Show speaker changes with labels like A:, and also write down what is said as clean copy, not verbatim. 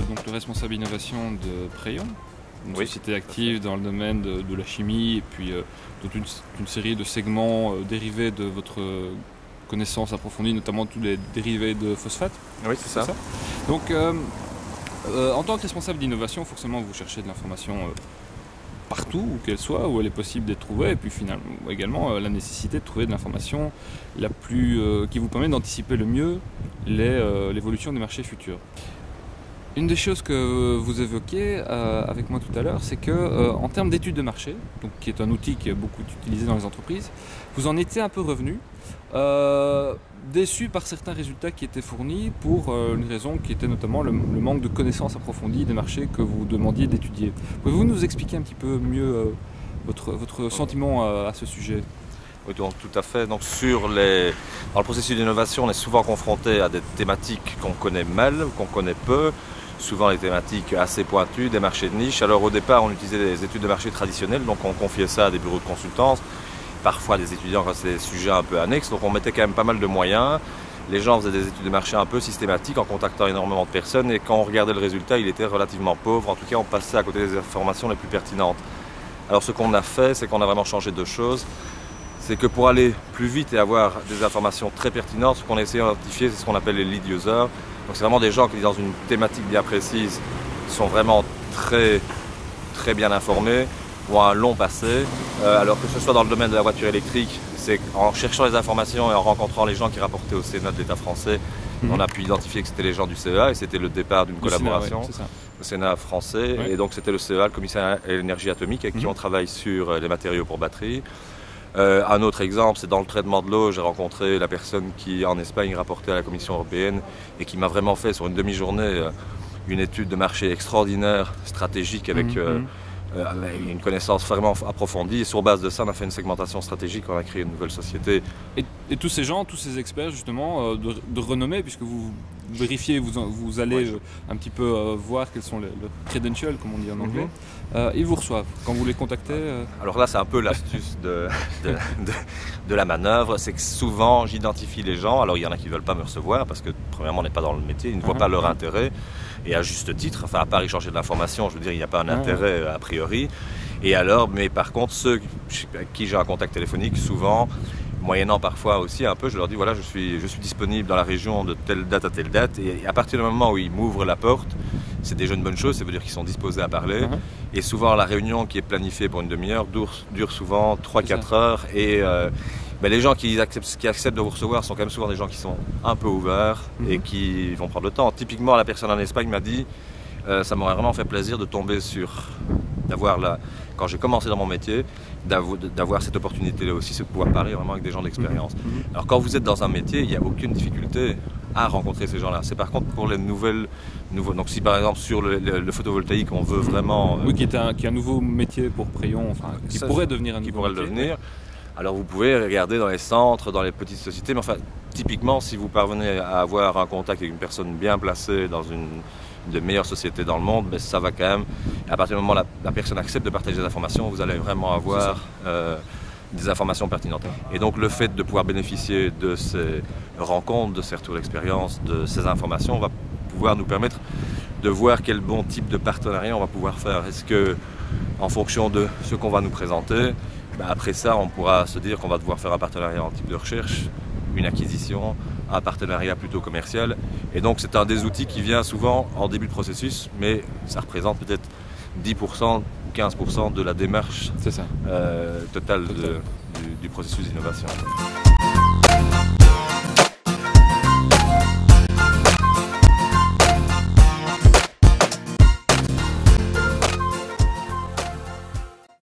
A: donc le responsable innovation de Preyon, une
B: Oui,
A: société active dans le domaine de la chimie et puis toute une série de segments dérivés de votre connaissance approfondie, notamment tous les dérivés de phosphate.
B: oui, c'est ça.
A: Donc, en tant que responsable d'innovation, forcément, vous cherchez de l'information partout, où qu'elle soit, où elle est possible d'être trouvée, et puis finalement également la nécessité de trouver de l'information qui vous permet d'anticiper le mieux l'évolution des marchés futurs. Une des choses que vous évoquez avec moi tout à l'heure, c'est que en termes d'études de marché, donc, qui est un outil qui est beaucoup utilisé dans les entreprises, vous en étiez un peu revenu, déçu par certains résultats qui étaient fournis pour une raison qui était notamment le manque de connaissances approfondies des marchés que vous demandiez d'étudier. Pouvez-vous nous expliquer un petit peu mieux votre sentiment à ce sujet ?
B: Oui, donc, tout à fait. Donc, dans le processus d'innovation, on est souvent confronté à des thématiques qu'on connaît mal, qu'on connaît peu, souvent des thématiques assez pointues, des marchés de niche. Alors au départ, on utilisait des études de marché traditionnelles, donc on confiait ça à des bureaux de consultance, parfois des étudiants quand c'était des sujets un peu annexes, donc on mettait quand même pas mal de moyens. Les gens faisaient des études de marché un peu systématiques en contactant énormément de personnes et quand on regardait le résultat, il était relativement pauvre. En tout cas, on passait à côté des informations les plus pertinentes. Alors ce qu'on a fait, c'est qu'on a vraiment changé de choses. C'est que pour aller plus vite et avoir des informations très pertinentes, ce qu'on a essayé d'identifier, c'est ce qu'on appelle les lead users. Donc c'est vraiment des gens qui, dans une thématique bien précise, sont vraiment très, très bien informés, ont un long passé. Alors que ce soit dans le domaine de la voiture électrique, c'est en cherchant les informations et en rencontrant les gens qui rapportaient au Sénat de l'État français, on a pu identifier que c'était les gens du CEA et c'était le départ d'une collaboration.
A: Sénat,
B: le Sénat français,
A: ouais.
B: Et donc c'était le CEA, le commissaire à l'énergie atomique, avec qui on travaille sur les matériaux pour batteries. Un autre exemple, c'est dans le traitement de l'eau, j'ai rencontré la personne qui en Espagne rapportait à la Commission européenne et qui m'a vraiment fait sur une demi-journée une étude de marché extraordinaire, stratégique, avec une connaissance vraiment approfondie. Et sur base de ça, on a fait une segmentation stratégique, on a créé une nouvelle société.
A: Et tous ces gens, tous ces experts justement de renommée, puisque vous vérifiez, vous allez un petit peu voir quels sont les credentials, comme on dit en anglais, ils vous reçoivent quand vous les contactez.
B: Alors là, c'est un peu l'astuce de la manœuvre, c'est que souvent j'identifie les gens. Alors il y en a qui ne veulent pas me recevoir parce que premièrement on n'est pas dans le métier, ils ne voient pas leur intérêt, et à juste titre, enfin à part échanger de l'information, je veux dire, il n'y a pas un intérêt a priori. Et alors, mais par contre, ceux avec qui j'ai un contact téléphonique, souvent, moyennant parfois aussi un peu, je leur dis voilà, je suis disponible dans la région de telle date à telle date, et à partir du moment où ils m'ouvrent la porte, c'est déjà une bonne chose, ça veut dire qu'ils sont disposés à parler. Et souvent la réunion qui est planifiée pour une demi-heure dure souvent 3-4 heures, et les gens qui acceptent de vous recevoir sont quand même souvent des gens qui sont un peu ouverts et qui vont prendre le temps. Typiquement, la personne en Espagne m'a dit ça m'aurait vraiment fait plaisir de tomber quand j'ai commencé dans mon métier, d'avoir cette opportunité-là aussi, c'est de pouvoir parler vraiment avec des gens d'expérience. Alors quand vous êtes dans un métier, il n'y a aucune difficulté à rencontrer ces gens-là. C'est par contre pour les nouveaux. Donc si par exemple sur le photovoltaïque, on veut vraiment...
A: oui, qui est un nouveau métier pour Preyon, enfin, qui pourrait devenir un nouveau métier.
B: Le devenir. Alors vous pouvez regarder dans les centres, dans les petites sociétés, mais enfin, typiquement, si vous parvenez à avoir un contact avec une personne bien placée dans une des meilleures sociétés dans le monde, mais ça va quand même. À partir du moment où la personne accepte de partager des informations, vous allez vraiment avoir des informations pertinentes. Et donc le fait de pouvoir bénéficier de ces rencontres, de ces retours d'expérience, de ces informations, va pouvoir nous permettre de voir quel bon type de partenariat on va pouvoir faire. Est-ce que, en fonction de ce qu'on va nous présenter, après ça, on pourra se dire qu'on va devoir faire un partenariat en type de recherche, une acquisition, un partenariat plutôt commercial. Et donc c'est un des outils qui vient souvent en début de processus, mais ça représente peut-être 10% ou 15% de la démarche totale du processus d'innovation.